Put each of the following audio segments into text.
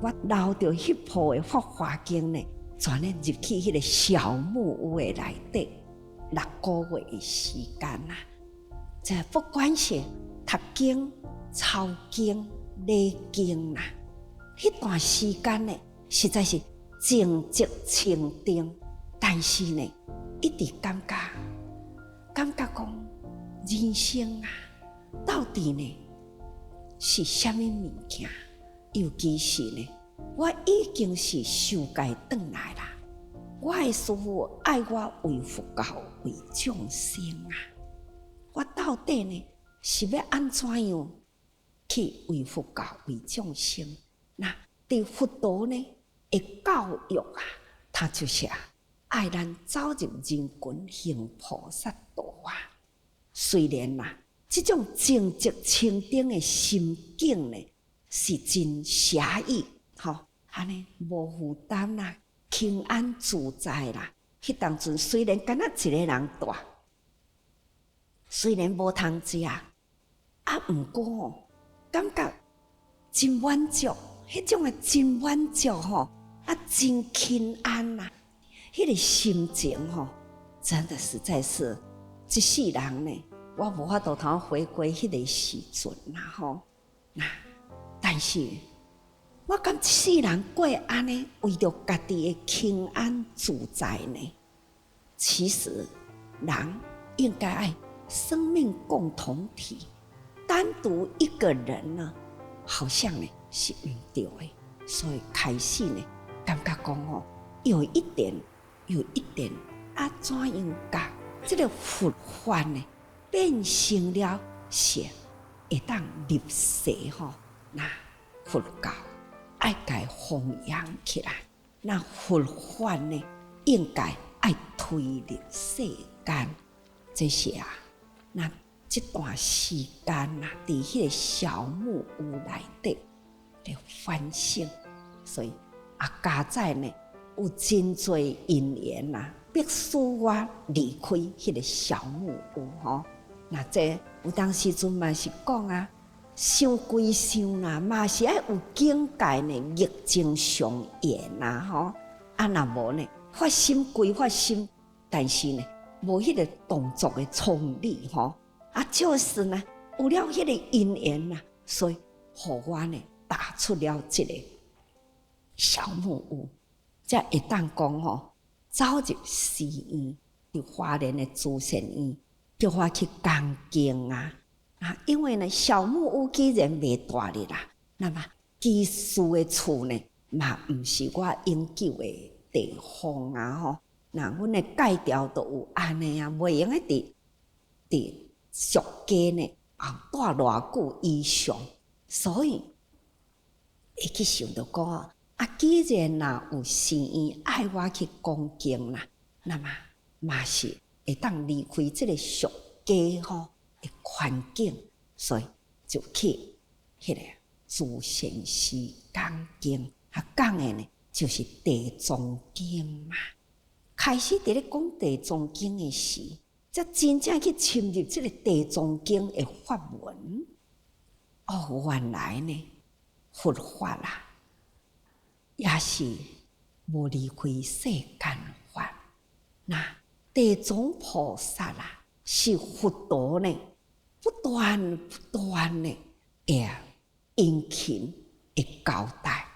我留着迄部的《法华经》呢，全咧入去迄个小木屋的内底6个月的时间啊。这不管是读经、抄经、礼经啊，迄段时间呢，实在是静寂清定，但是呢，一直感觉讲人生啊，到底呢是什么物件？尤其是呢，我已经是受戒转来啦。我的师父爱我为佛教为众生啊，我到底呢是要安怎样去为佛教为众生？那对佛陀呢的教育啊，它就是爱咱走入人群行菩萨道啊。虽然这种静寂清定的心境呢，是真写意，安尼无负担啦，轻安自在啦。迄当阵虽然敢若一个人住，虽然无通食，毋过感觉真满足，迄种的真满足真轻安啦。迄个心情真的实在是一世人呢，我无法度通回归迄个时阵啦但是我感一世人过安尼，为着家己的轻安自在呢，其实人应该爱生命共同体，单独一个人呢，好像呢是毋对的。所以开始呢，感觉讲有一点怎样甲这个佛法呢，变成了是会当入世那佛教爱该弘扬起来，那佛法呢，应该爱推入世间。这些那这段时间伫迄个小木屋内底的反省，所以加在呢有真多因缘迫使我离开迄个小木屋那这有当时阵嘛是讲伤归伤嘛是爱有境界呢，逆境上缘若无呢，发心归发心，但是呢，无迄个动作的冲力就是呢，有了迄个因缘所以互我呢打出了这个小木屋，才会当讲走入寺院，伫花莲的慈善院，叫我去讲经因为呢，小木屋既然袂大哩啦，那么居住的厝呢，嘛毋是我永久的地方那阮的戒条都有安尼袂用伫俗家呢住偌久以上，所以会去想到讲既然有寺院爱我去讲经啦，那么嘛是会当离开这个俗家的环境，所以就去迄个慈善寺讲经，讲的呢就是地藏经嘛。开始伫咧讲地藏经的时，才真正去深入这个地藏经的法文。原来呢，佛法也是无离开世间法。那地藏菩萨是佛陀呢，不断的殷勤的交代，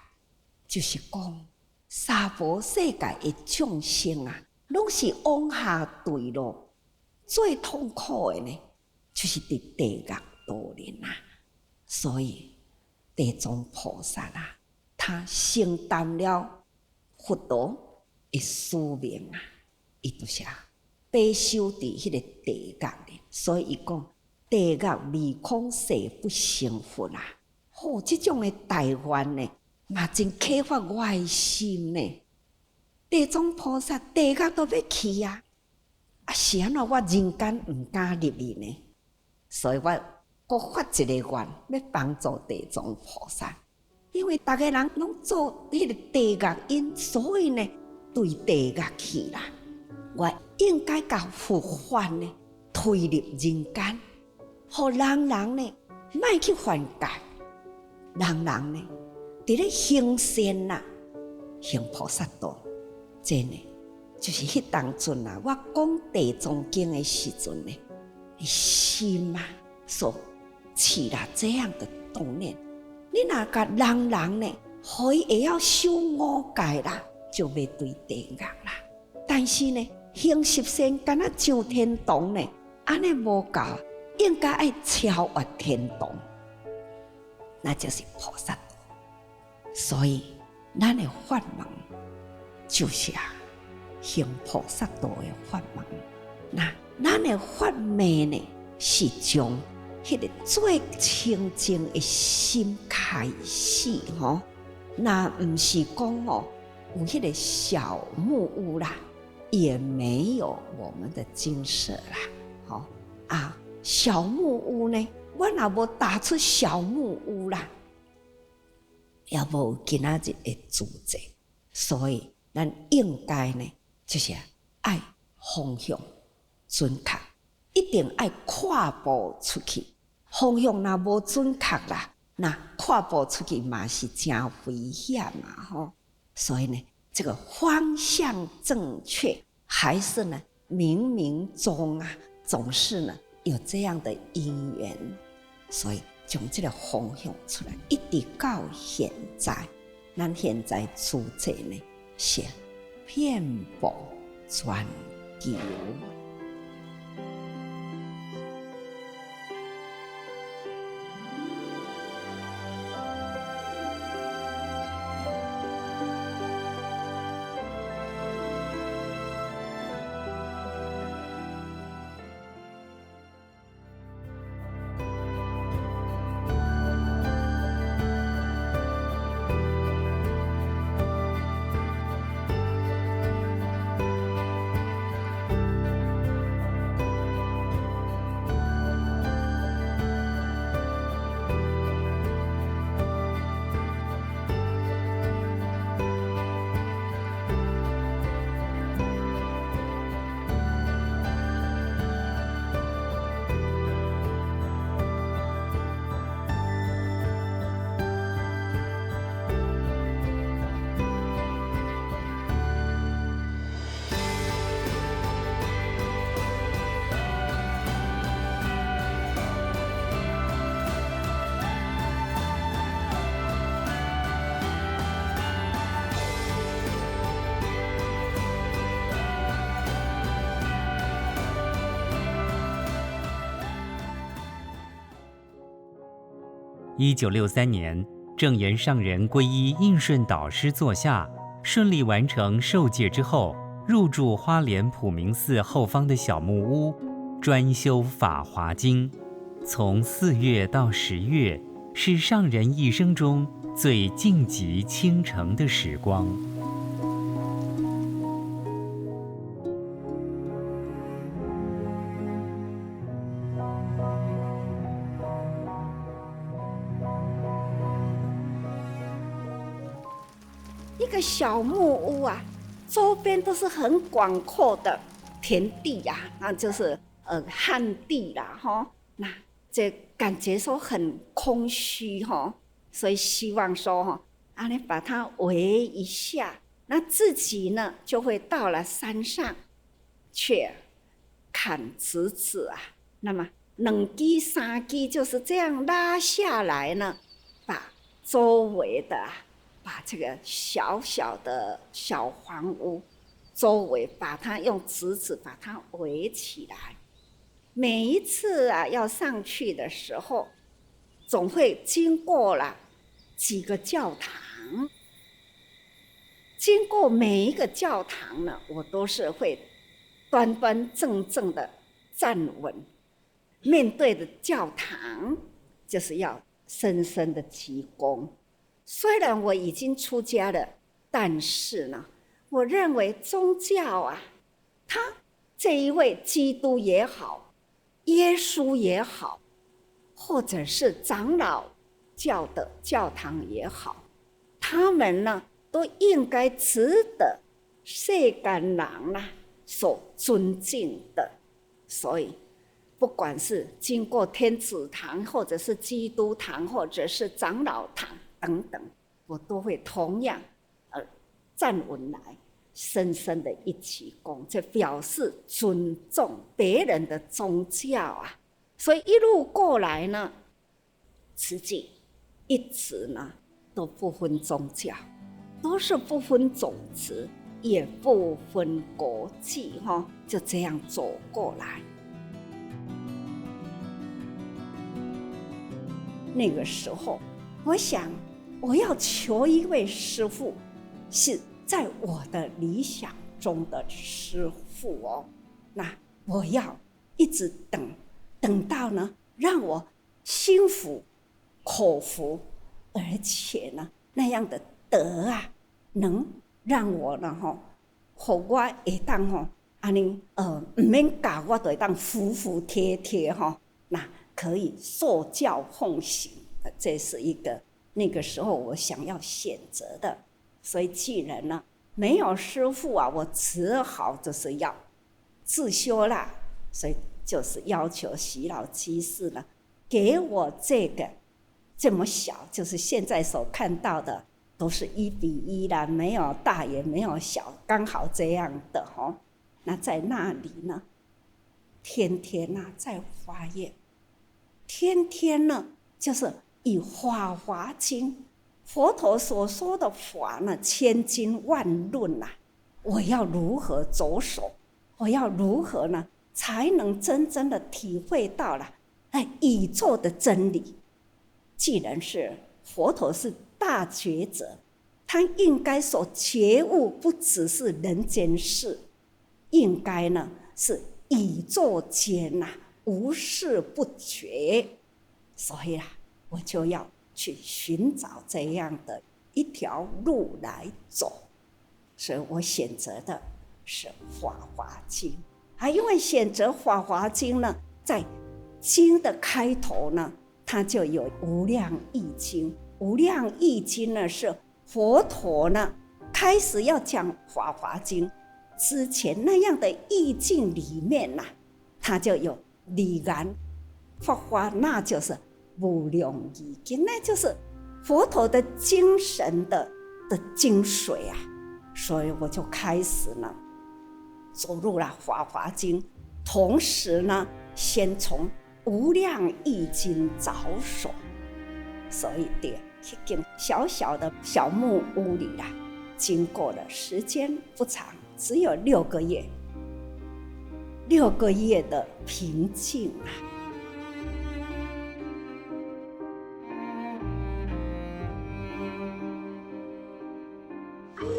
就是讲娑婆世界的众生拢是往下坠落，最痛苦的呢，就是伫地狱道里所以地藏菩萨他承担了佛陀的使命伊就是被收伫迄个地狱里，所以伊讲地狱未空誓不成佛这种的大愿呢，嘛真启发我的心呢。地藏菩萨地狱都要去是安怎我人间毋敢入去呢？所以我搁发一个愿，要帮助地藏菩萨。因为大家人拢做迄个地狱因，所以呢，对地狱去啦。我应该把佛法呢推入人间，互人呢莫去犯戒，人呢伫咧行善啦，行菩萨道，真诶，就是迄当阵啊，我讲地藏经的时阵呢，心啊所起了这样的动念。你若甲人呢，可以会晓修五戒啦，就袂对地狱啦。但是呢，行十善，敢若上天堂呢，安尼无够，应该爱超越天堂，那就是菩萨道。所以，咱的法门就是行菩萨道的法门。那咱的法门呢，是从迄个最清净的心开始吼。那唔是讲有迄个小木屋啦，也没有我们的金色啦，小木屋呢，我若无打出小木屋啦，也无今仔日的主题。所以咱应该呢，就是爱方向准确，一定爱跨步出去。方向若无准确啦，那跨步出去嘛是真危险嘛所以呢，这个方向正确，还是呢冥冥中总是呢有这样的因缘，所以从这个方向出来，一直到现在，咱现在主题呢是遍布全球。1963年，证严上人皈依印顺导师座下，顺利完成受戒之后，入住花莲普明寺后方的小木屋，专修《法华经》。从4月到10月，是上人一生中最静寂清澄的时光。一个小木屋周边都是很广阔的田地那就是旱地啦那这感觉说很空虚所以希望说你把它围一下，那自己呢就会到了山上去砍竹子那么2支3支就是这样拉下来呢，把周围的把这个小小的小房屋周围把它用竹子把它围起来。每一次要上去的时候，总会经过了几个教堂。经过每一个教堂呢，我都是会端端正正的站稳，面对的教堂就是要深深的鞠躬。虽然我已经出家了，但是呢，我认为宗教他这一位基督也好，耶稣也好，或者是长老教的教堂也好，他们呢都应该值得世间人所尊敬的。所以不管是经过天主堂，或者是基督堂，或者是长老堂等等，我都会同样站稳来，深深的一起躬，这表示尊重别人的宗教啊。所以一路过来呢，慈济一直呢都不分宗教，都是不分种族，也不分国际，就这样走过来。那个时候，我想我要求一位师父，是在我的理想中的师父哦。那我要一直等到呢，让我心服口服，而且呢，那样的德啊，能让我呢互我会当安尼唔免教我，就会当服服帖帖那可以受教奉行，这是一个那个时候我想要选择的。所以既然呢没有师父啊，我只好就是要自修啦。所以就是要求徐老居士呢，给我这么小，就是现在所看到的都是1:1啦，没有大也没有小，刚好这样的那在那里呢，天天在发愿，天天呢就是以《法华经》，佛陀所说的法呢，千经万论我要如何着手？我要如何呢，才能真正的体会到了宇宙的真理？既然是佛陀是大觉者，他应该所觉悟不只是人间事，应该呢是宇宙间无事不绝。所以我就要去寻找这样的一条路来走。所以我选择的是《法华经》因为选择《法华经》呢，在经的开头呢，它就有《无量义经》。《无量义经》呢，是佛陀呢开始要讲《法华经》之前那样的意境里面它就有理然法华，那就是无量义经，那就是佛陀的精神的精髓所以我就开始呢走入了《法华经》，同时呢先从《无量义经》着手。所以在那间小小的小木屋里经过了时间不长，只有6个月，6个月的平静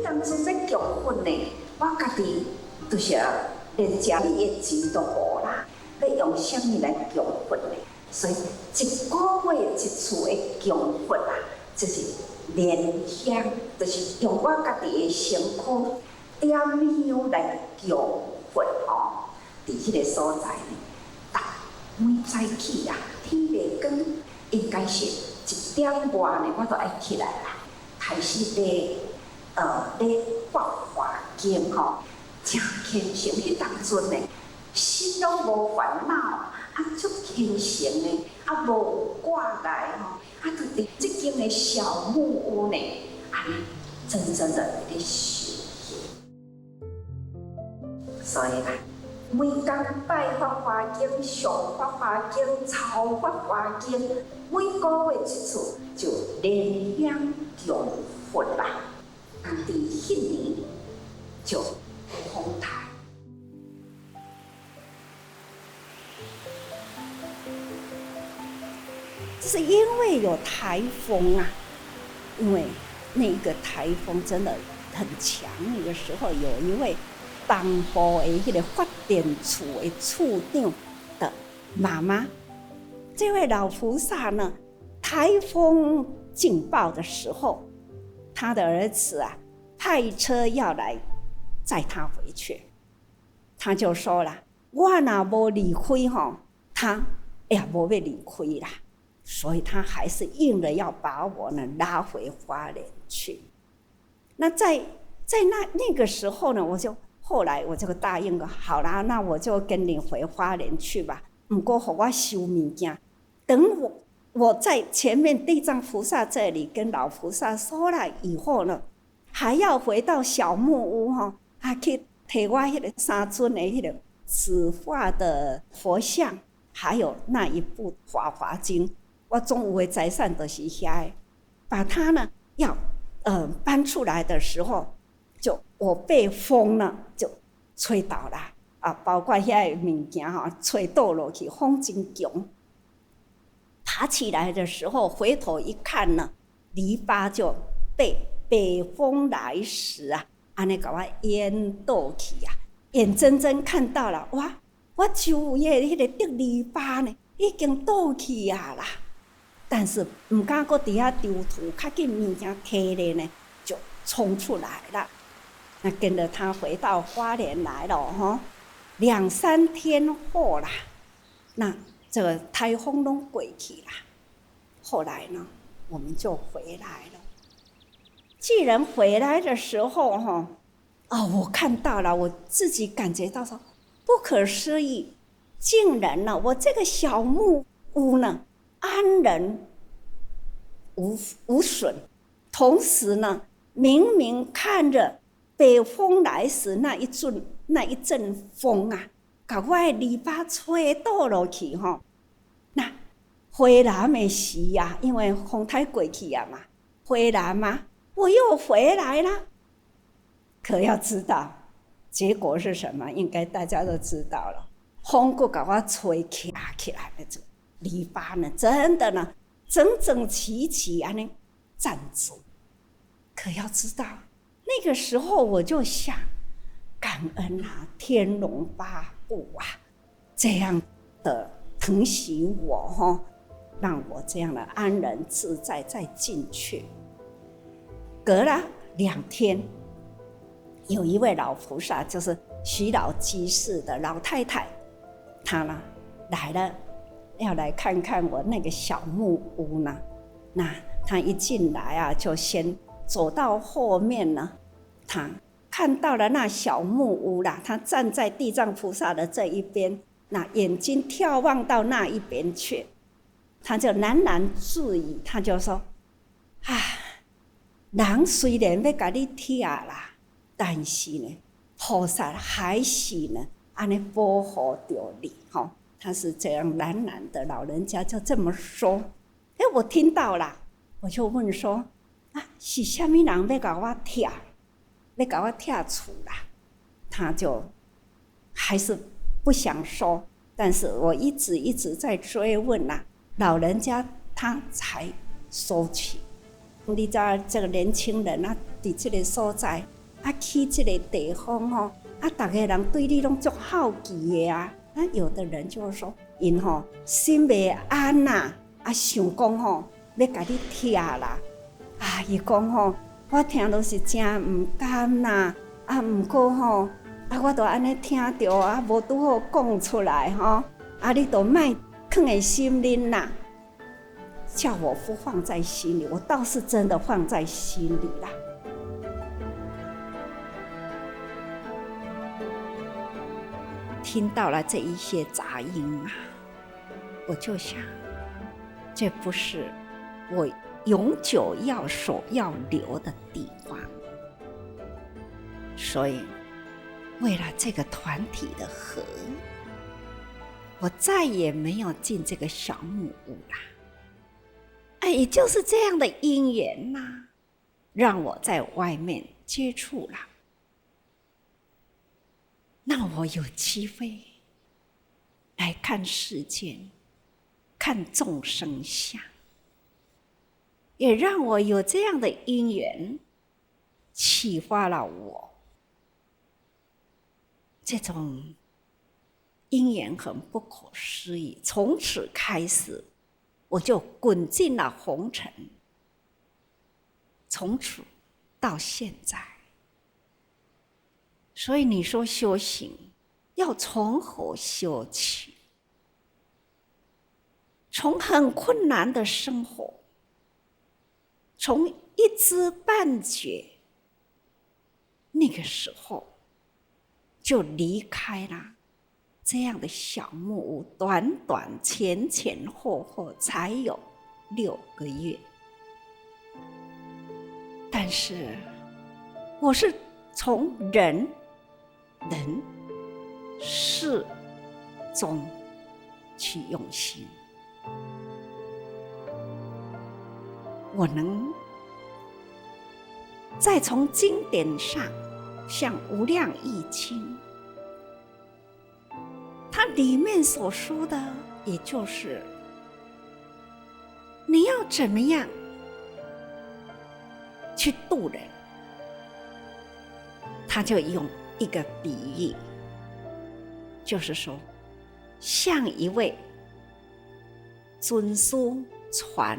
当初在结婚呢，我家己就是连家里的钱都无啦，要用什么来结婚呢？所以一个月一次的结婚就是莲香，就是用我家己的身躯点香来结婚在迄个所在呢，每早起天未光，应该是1点外呢，我就爱起来啦，开始咧法华经真虔诚。迄当阵呢，心拢无烦恼，足虔诚的，无有挂碍就伫即间的小木屋呢，真正的咧修行。所以每天拜法华经、上法华经、抄法华经，每个月一次就莲香结婚啦。在迄年就风台，这是因为有台风因为那个台风真的很强。那个时候有一位东部的迄个发电处的处长的妈妈，这位老菩萨呢，台风警报的时候，他的儿子派车要来载他回去，他就说了，我若无离开他也无要离开啦，所以他还是硬了要把我呢拉回花莲去。那在那个时候呢，后来我就答应了，好啦，那我就跟你回花莲去吧，不过给我收物件，等我在前面地藏菩萨这里跟老菩萨说了以后呢，还要回到小木屋去提我那个三尊的那个纸画的佛像，还有那一部《法华经》，我总有的财产都是遐的，把它呢要搬出来的时候，就我被风呢就吹倒了包括遐的物件吹倒落去，风真强。爬起来的时候，回头一看呢，篱笆就被北风来时这样把我淹倒去眼睁睁看到了，哇！我周围的那个竹篱笆呢，已经倒去啦。但是不敢搁底下丢土，较紧物件摕咧呢，就冲出来了。那跟着他回到花莲来了2、3天后啦，那这个台风都过去啦。后来呢，我们就回来了。既然回来的时候我看到了，我自己感觉到说不可思议，竟然呢，我这个小木屋呢安然无损，同时呢，明明看着北风来时那一阵风把我的篱笆吹倒落去那回来的时因为风台过去嘛，回来嘛，我又回来了。可要知道结果是什么，应该大家都知道了。风又把我吹起来的这个篱笆呢，真的呢整整齐齐这样站住。可要知道那个时候我就想，感恩天龙八部这样的疼惜我让我这样的安然自在再进去。隔了2天，有一位老菩萨，就是徐老居士的老太太，她呢来了，要来看看我那个小木屋呢。那她一进来就先走到后面呢，她看到了那小木屋啦，她站在地藏菩萨的这一边，那眼睛眺望到那一边去，她就喃喃自语，她就说：人虽然要把你踢啦，但是呢，菩萨还是呢，这样保护着你他是这样喃喃的，老人家就这么说。我听到了，我就问说：是什么人要把我踢？要把我踢出啦？他就还是不想说，但是我一直在追问老人家他才说起。你知道这个年轻人在这个所在去这个地方大家人对你都很好奇的有的人就说因心不安想讲要把你踢啦他说我听都是真不甘不过我都这样听到没拄好讲出来你就别放在心里啦，叫我不放在心里，我倒是真的放在心里啦。听到了这一些杂音我就想，这不是我永久所要留的地方。所以为了这个团体的和，我再也没有进这个小木屋啦。也就是这样的因缘让我在外面接触了，让我有机会来看世间，看众生相，也让我有这样的因缘启发了我。这种因缘很不可思议，从此开始我就滚进了红尘，从此到现在。所以你说修行要从何修起？从很困难的生活，从一知半觉，那个时候就离开了这样的小木屋，短短前后后才有6个月。但是我是从人事中去用心，我能再从经典上，像《无量易经》，它里面所说的，也就是你要怎么样去度人，他就用一个比喻，就是说像一位尊师船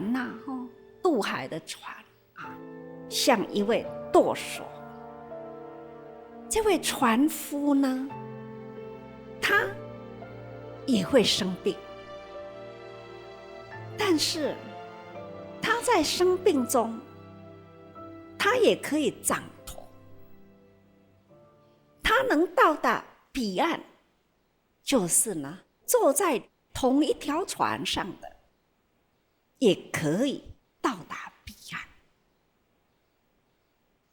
渡海的船像一位舵手。这位船夫呢，他也会生病，但是他在生病中，他也可以掌舵，他能到达彼岸，就是呢，坐在同一条船上的，也可以到达彼岸。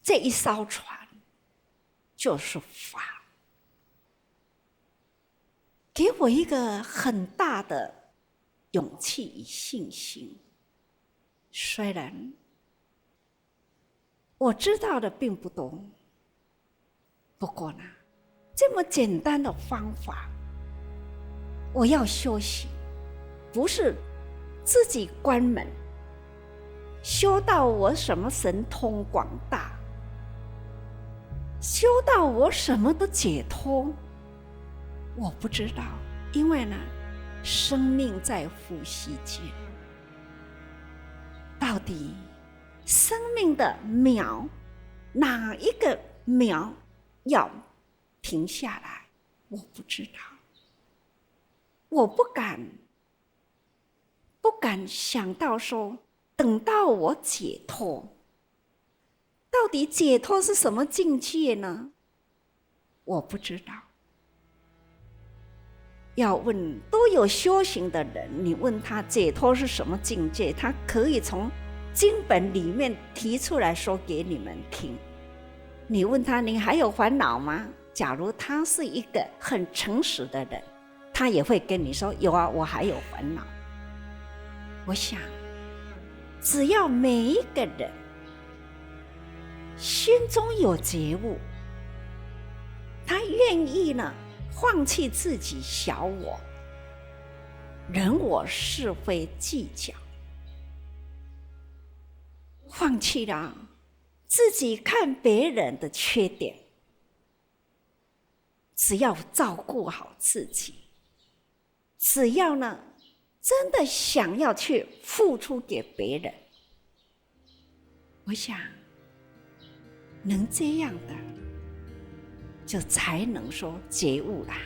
这一艘船就是法，给我一个很大的勇气与信心。虽然我知道的并不多，不过呢，这么简单的方法，我要修行，不是自己关门，修到我什么神通广大，修到我什么都解脱，我不知道。因为呢，生命在呼吸间，到底生命的秒，哪一个秒要停下来，我不知道。我不敢想到说，等到我解脱，到底解脱是什么境界呢？我不知道。要问都有修行的人，你问他解脱是什么境界，他可以从经本里面提出来说给你们听。你问他，你还有烦恼吗？假如他是一个很诚实的人，他也会跟你说，有啊，我还有烦恼。我想，只要每一个人心中有觉悟，他愿意呢放弃自己小我、人我是非计较，放弃了自己看别人的缺点，只要照顾好自己，只要呢真的想要去付出给别人，我想能这样的，就才能说觉悟啦。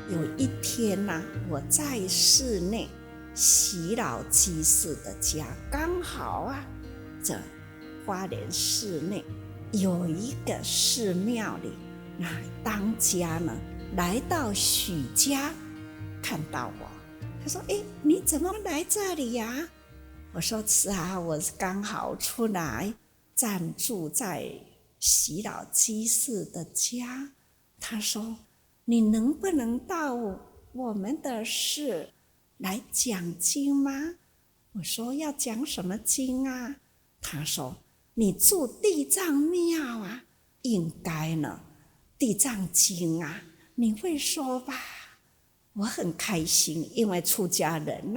有一天呢，我在室内洗老居士的家，刚好这花莲市内有一个寺庙里，那当家呢来到许家，看到我，他说：“你怎么来这里呀？”我说：“是啊，我刚好出来暂住在洗老居士的家。”他说：“你能不能到我们的寺来讲经吗？”我说：“要讲什么经啊？”他说：“你住地藏庙应该呢，地藏经你会说吧？”我很开心，因为出家人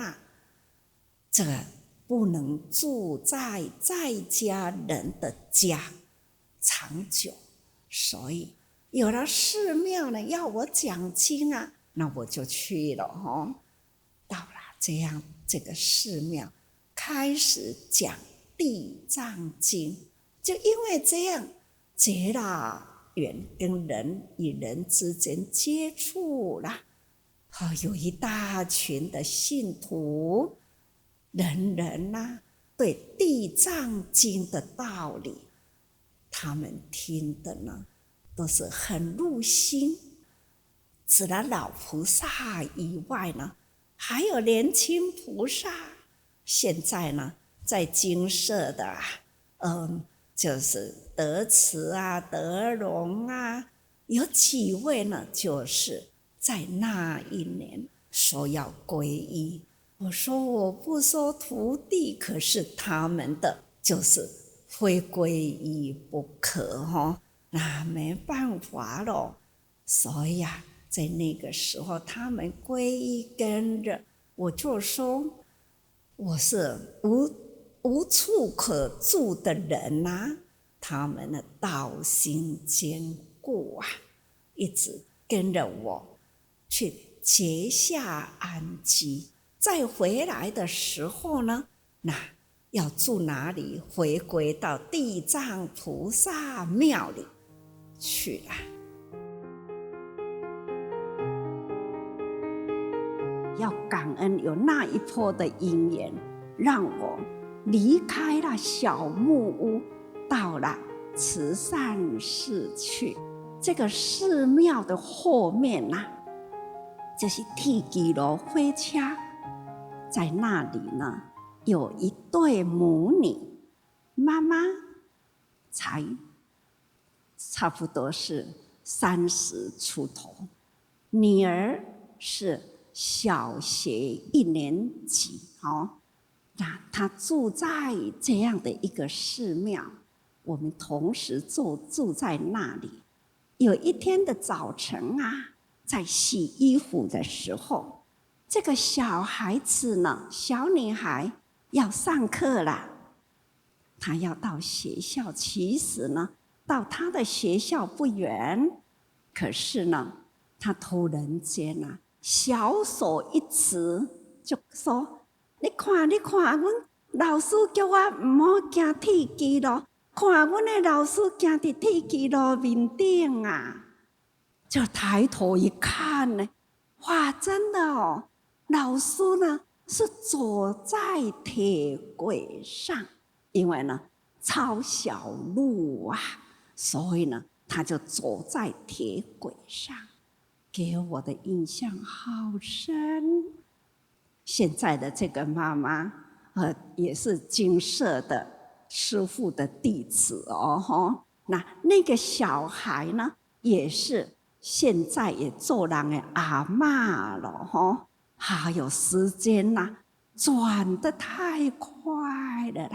这个不能住在家人的家长久，所以有了寺庙呢，要我讲经那我就去了到了这个寺庙，开始讲地藏经，就因为这样结了缘，跟人与人之间接触了，有一大群的信徒，人人对《地藏经》的道理，他们听的都是很入心。除了老菩萨以外还有年轻菩萨。现在在精舍的就是德慈德容有几位就是在那一年说要皈依。我说我不收徒弟，可是他们的就是非皈依不可那没办法咯。所以在那个时候他们皈依跟着，我就说我是无处可住的人他们的道心坚固一直跟着我去结下安基。再回来的时候那要住哪里？回归到地藏菩萨庙里去了。要感恩有那一波的因缘，让我离开了小木屋，到了慈善寺去。这个寺庙的后面就是铁基路火车，在那里有一对母女，妈妈才差不多是30出头，女儿是小学1年级那她住在这样的一个寺庙，我们同时住在那里。有一天的早晨在洗衣服的时候，这个小孩子小女孩要上课了，她要到学校。其实到她的学校不远，可是她突然间小手一指，就说：“你看，阮老师叫我唔好行铁基路，看阮的老师行伫铁基路面顶就抬头一看哇，真的老师是走在铁轨上，因为抄小路所以他就走在铁轨上。给我的印象好深。现在的这个妈妈也是精舍的师父的弟子那个小孩也是现在也做人的阿嬷了还有时间转得太快了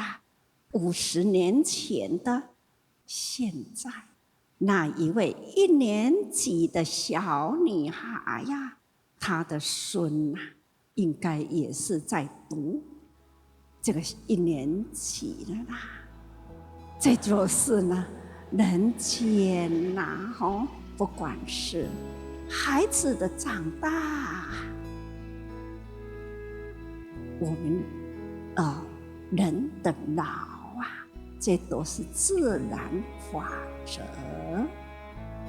50年前的现在，那一位1年级的小女孩她的孙应该也是在读这个1年级了这就是人间不管是孩子的长大，我们人的老这都是自然法则，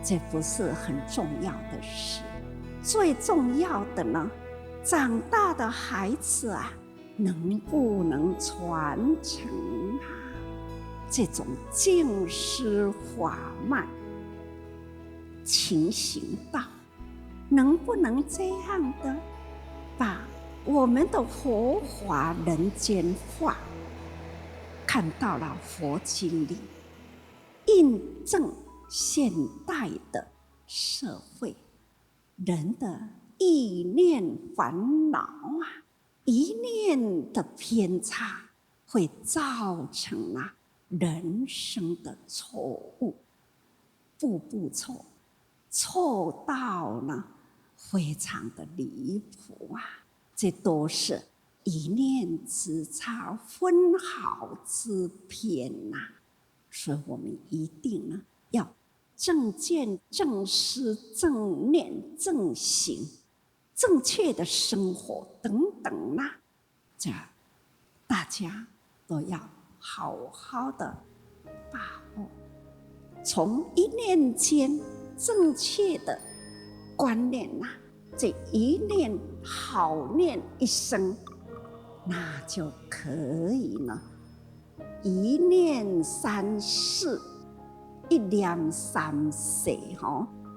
这不是很重要的事。最重要的长大的孩子能不能传承这种净施法脉情行道，能不能这样的把我们的佛法人间化，看到了佛经里印证现代的社会人的意念烦恼一念的偏差会造成人生的错误，步步错，错到非常的离谱这都是一念之差，分毫之偏所以我们一定要正见、正思、正念、正行，正确的生活等等这大家都要好好的把握，从一念间正确的观念这一念好念一生，那就可以了。一念三世，一念三世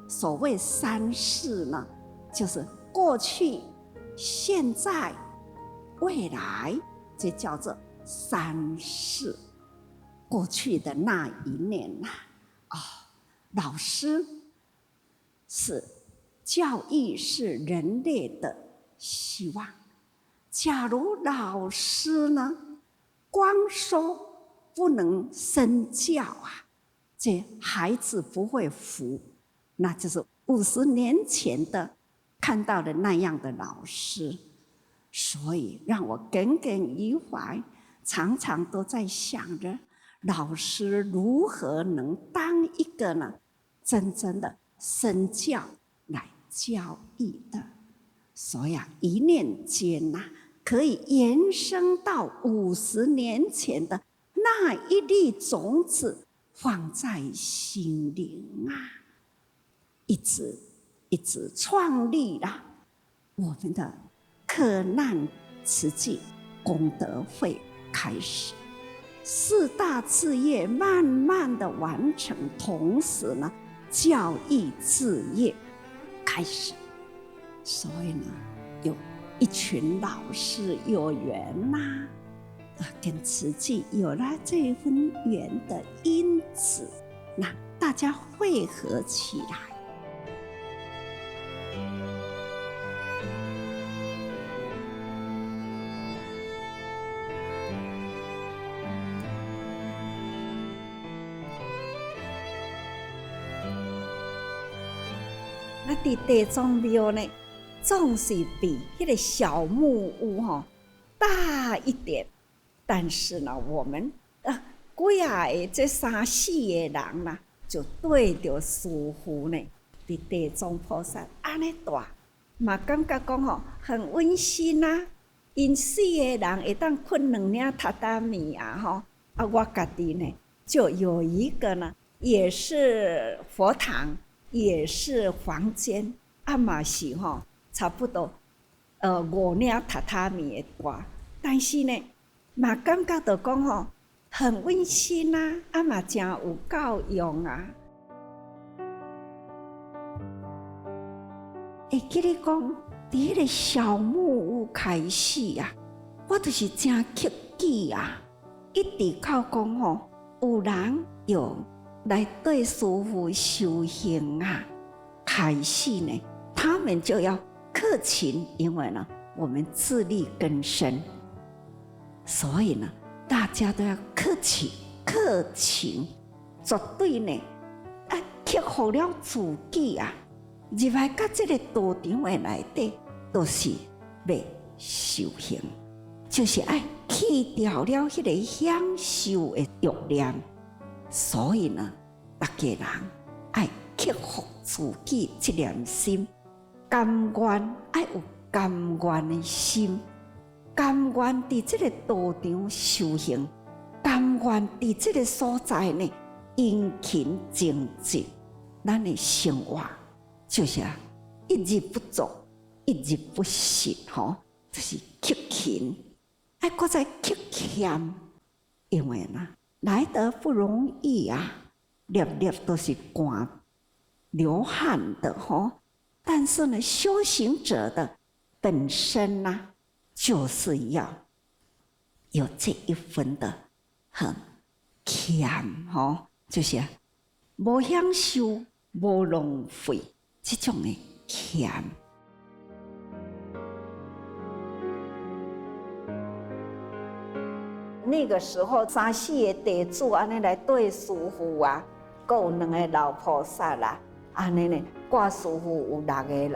所谓三世呢，就是过去、现在、未来，这叫做三世。过去的那一念老师是教育是人类的希望。假如老师呢，光说不能身教这孩子不会服，那就是50年前的看到的那样的老师。所以让我耿耿于怀，常常都在想着老师如何能当一个呢真正的身教来教育的。所以一念间可以延伸到50年前的那一粒种子，放在心灵一直创立了我们的克难慈济功德会开始，4大志业慢慢的完成，同时呢，教育志业开始。所以呢，有一群老师有缘跟慈济有了这份缘的因子，那大家汇合起来。那伫地藏庙呢，总是比那个小木屋大一点，但是呢，我们几啊个这3、4个人啦，就对着师父呢，伫地藏菩萨安尼大，嘛感觉讲很温馨因4个人会当困2领榻榻米我家己呢，就有一个呢，也是佛堂。也是房间嘛是差不多5领榻榻米的大，但是呢嘛感觉到讲很温馨嘛真有够用会记得讲伫迄个小木屋开始我就是真刻记一直靠讲有人有来对师父修行开始呢，他们就要克勤，因为呢，我们自力更生，所以呢，大家都要克勤，绝对呢，克服了自己入来到这个道场的内底，都是要修行，就是爱去掉了迄个享受的欲念。所以呢，大家人爱克服自己这念心，甘愿爱有甘愿的心，甘愿伫这个道场修行，甘愿伫这个所在呢殷勤精进，咱的生活就是一日不做，一日不食就是克勤，爱搁再克俭，因为呢。来得不容易粒粒都是汗流汗的但是呢，修行者的本身就是要有这一份的很俭就是无享受、无浪费这种的俭。那个时候3、4个地主安尼来对师父还有2个老菩萨安尼呢挂师父有6个人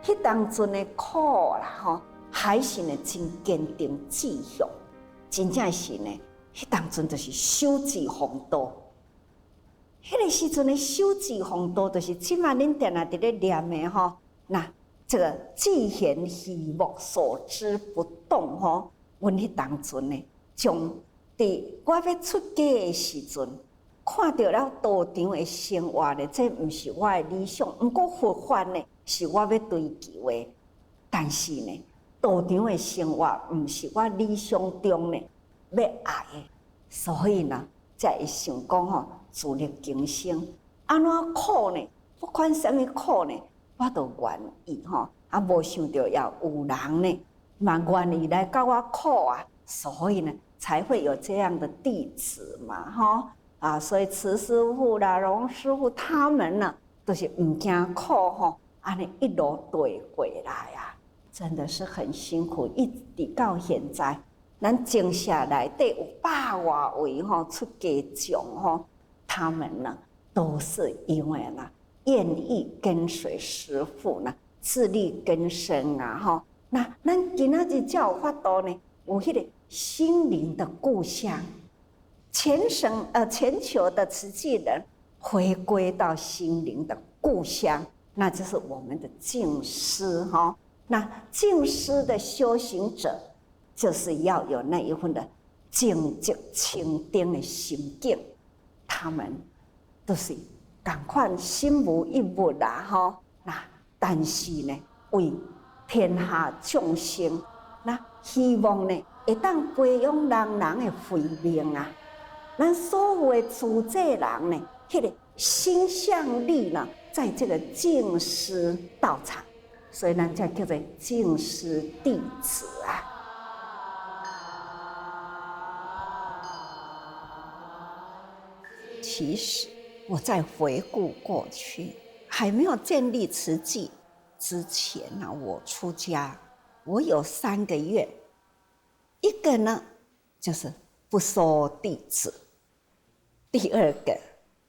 迄当阵的苦还是呢真坚定志向，真正是呢，迄当阵就是守志风道。迄个时阵的守志风道，就是即马恁定伫咧念的那这个既贤兮莫所知不动阮迄当阵呢。从我要出家的时阵，看到了道场的生活呢，这毋是我的理想。不过佛法呢，是我要追求的，但是呢，道场的生活毋是我理想中呢要爱的，所以呢，才会想讲吼，自力更生，安怎苦呢？不管什么苦呢，我都愿意吼。无想到也有人呢，嘛愿意来教我苦啊，所以呢，才会有这样的弟子嘛，吼所以慈师傅啦、荣师傅他们呢，都是唔惊苦吼，安尼一路对过来啊，真的是很辛苦，一直到现在。咱正社内底有100多位出家众他们呢都是因为呢愿意跟随师父呢自力更生啊那咱今仔日才有法度呢，有迄个心灵的故乡，全球的慈济人回归到心灵的故乡，那就是我们的净师那净师的修行者。就是要有那一份的静寂清定的心境，他们都是赶快心无一物啦那但是呢，为天下众生，那希望呢会当培养人的慧命啊，咱所有的主祭人呢，迄个心向力呢，在这个净师道场，所以咱才叫做净师弟子啊。其实我在回顾过去，还没有建立慈济之前呢，我出家，我有3个愿，一个呢就是不收弟子，第2个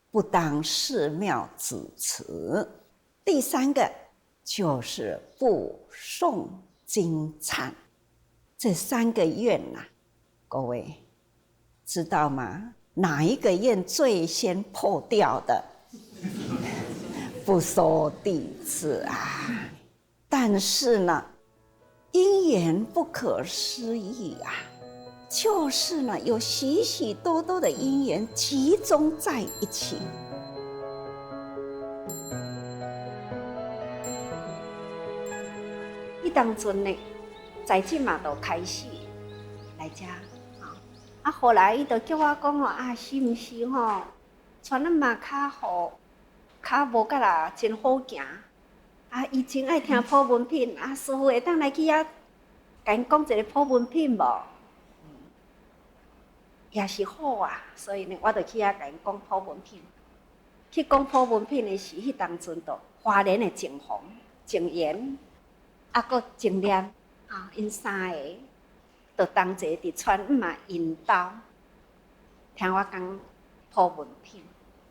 不当寺庙主持，第3个就是不诵经忏。这3个愿啊，各位知道吗？哪一个愿最先破掉的？不收弟子啊！但是呢，因缘不可思议啊，就是呢，有许许多多的因缘集中在一起。迄当阵呢，在即嘛都开始来遮。后来伊就叫我讲是毋是传咱嘛较好，较无甲啦真好行伊真爱听普文品师父会当来去遐，甲因讲一个普文品无？也是好啊，所以呢，我就去遐甲因讲普文品。去讲普文品的时，迄当阵就花莲的净红、净言，搁净念因3个。就同齐伫传嘛引导，听我讲普文品，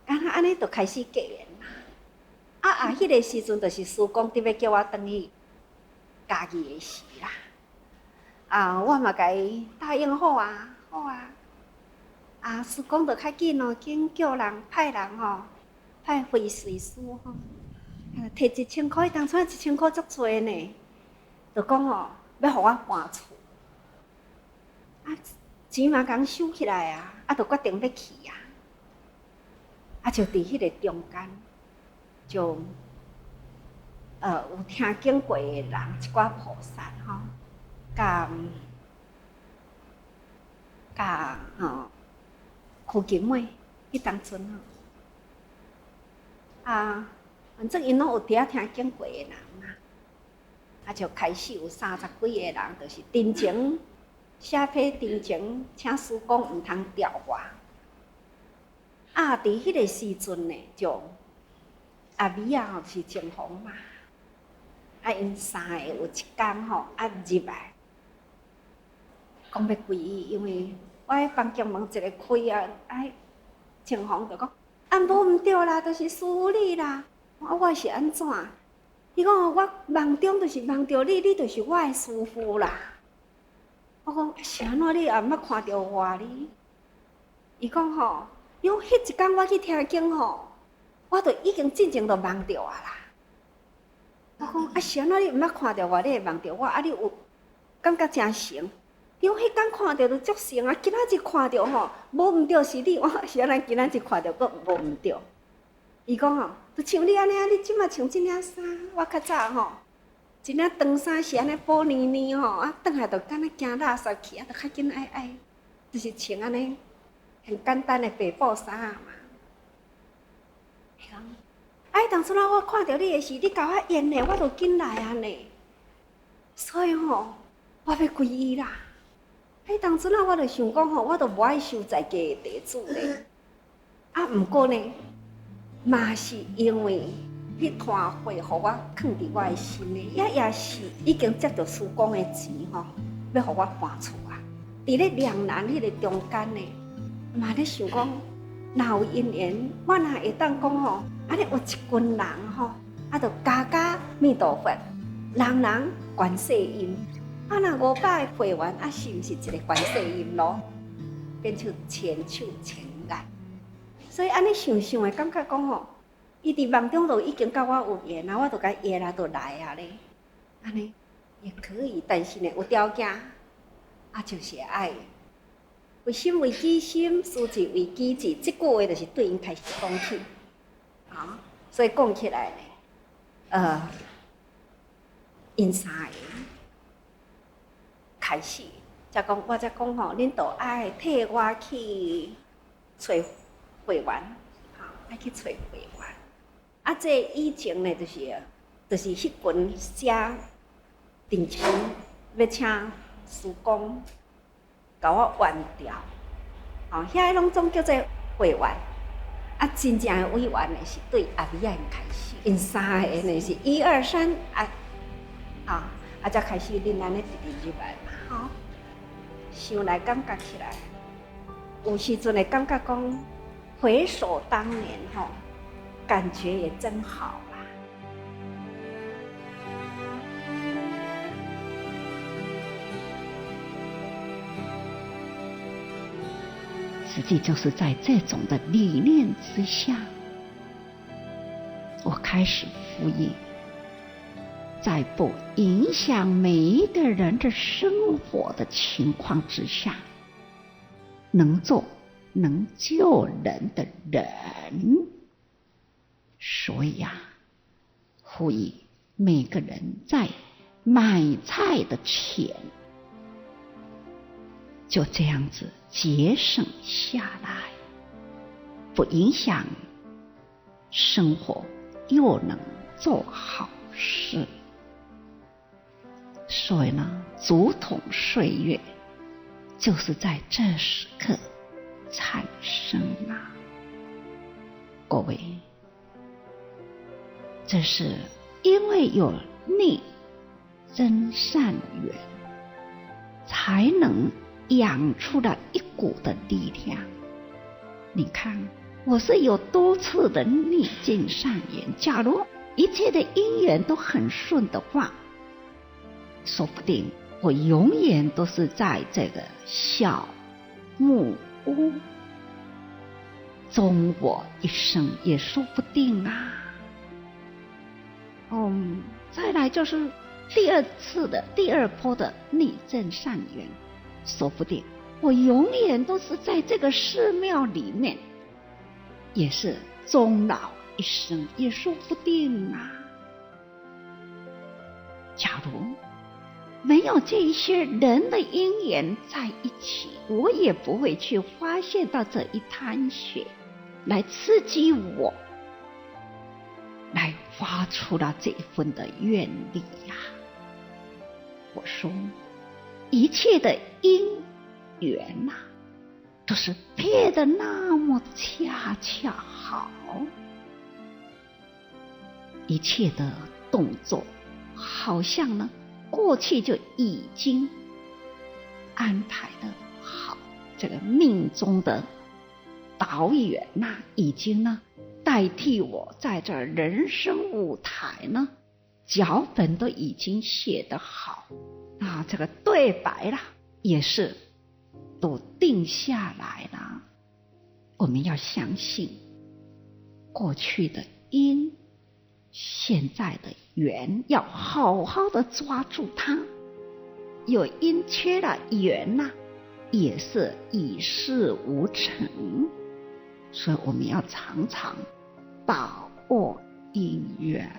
安尼就开始结缘啦。迄个时阵就是师公伫要叫我转去家己的时啦。我嘛甲伊答应好啊，师公就较紧紧叫人派人派会水师摕1000块，当初1000块足多呢，就讲要互我搬厝。钱嘛刚收起来就决定要去就伫迄个中间，就有听经过的人一寡菩萨甲苦行妹迄当阵反正因拢有伫遐听经过的人就开始有30几个人，就是真情。写批真情，请师公毋通调我。伫迄个时阵呢，就阿美是净红嘛，因3个有一天入来，讲要皈依，因为我迄房间门一个开净红就讲无毋对啦，就是师父你啦，我是安怎？伊讲我梦中就是梦到你，你就是我的师父啦。我讲是安怎你也毋捌看到我哩？伊讲因为迄一天我去听经我就已经真正就梦到啦。我讲是安怎你毋捌看到我，你会梦到我你有感觉真神？因为迄天看到就足神今仔日看到无毋对是你，我是安尼今仔日看到佫无毋对。伊讲吼，就像你安尼啊，你即马穿即领衫，我较早吼，一领长衫是安尼布黏黏吼，啊，转来就敢若惊垃圾去，啊，就较紧爱，就是穿安尼很简单的白布衫嘛。伊讲，当初我看到你的时，你甲我演的，我就紧来啊呢。所以吼，我要皈依啦。当初我就想讲吼，我都无爱受在家的地主咧。毋过呢，嘛是因为迄团火，互我藏伫我的心里，也是已经接到师公的钱吼，要互我搬厝啊。伫咧两难迄个中间呢，嘛咧想讲，若有因缘，我若会当讲吼，安尼有一群人吼，就家弥陀佛，人观世音。若500个会员，是毋是一个观世音咯？变成千手千眼。所以安尼想的感觉讲吼，伊伫梦中就已经甲我有缘啊，我就甲约啦，就来啊咧。安尼也可以，但是呢有条件，就是爱。为心为己心，事志为己志，这句话就是对因开始讲起。所以讲起来呢，因三个开始，我才讲吼，恁都爱替我去找会员，爱去找会员。这以前呢，就是迄群写定情要请师公甲我完掉，遐拢总叫做会员。真正的委员呢是对阿弥亚因开始，因三个呢是1、2、3，才开始恁安尼直入来嘛，想来感觉起来，有时阵会感觉讲，回首当年感觉也真好啦。实际就是在这种的理念之下，我开始服役，在不影响每一个人的生活的情况之下，能做能救人的人。所以呼吁每个人在买菜的钱就这样子节省下来，不影响生活，又能做好事。所以呢，竹筒岁月就是在这时刻产生啊。各位，这是因为有逆真善缘，才能养出了一股的力量。你看，我是有多次的逆境善缘，假如一切的因缘都很顺的话，说不定我永远都是在这个小木屋终我一生，也说不定啊。再来就是第二波的逆正善缘，说不定我永远都是在这个寺庙里面，也是终老一生，也说不定啊。假如没有这一些人的因缘在一起，我也不会去发现到这一滩血来刺激我，来发出了这份的愿力呀。我说一切的因缘都是配得那么恰恰好，一切的动作好像呢过去就已经安排的好，这个命中的导演已经呢代替我在这人生舞台呢，脚本都已经写得好这个对白也是都定下来了。我们要相信过去的因，现在的缘，要好好的抓住它。有因缺了缘也是一事无成。所以我们要常常把握因缘。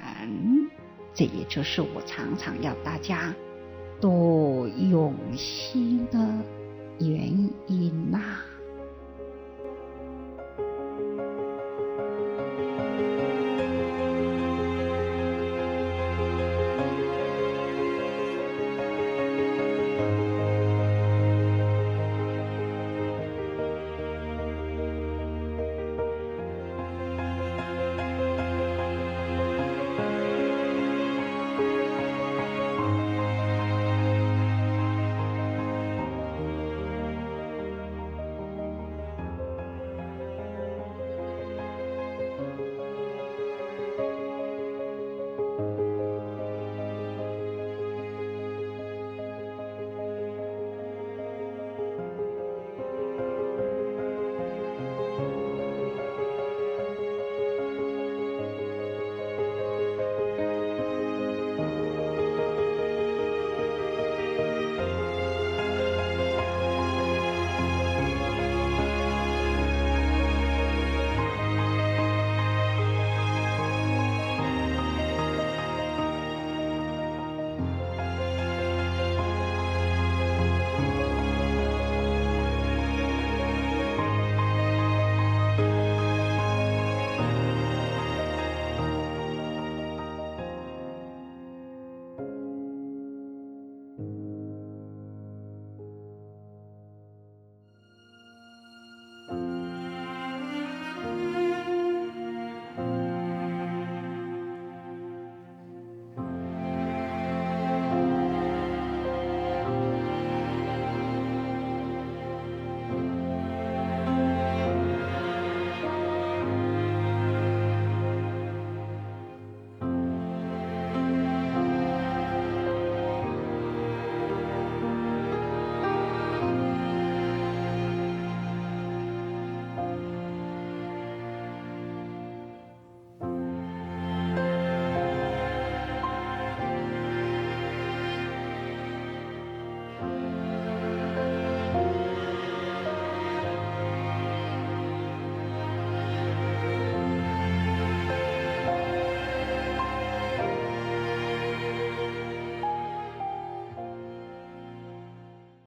这也就是我常常要大家多用心的原因。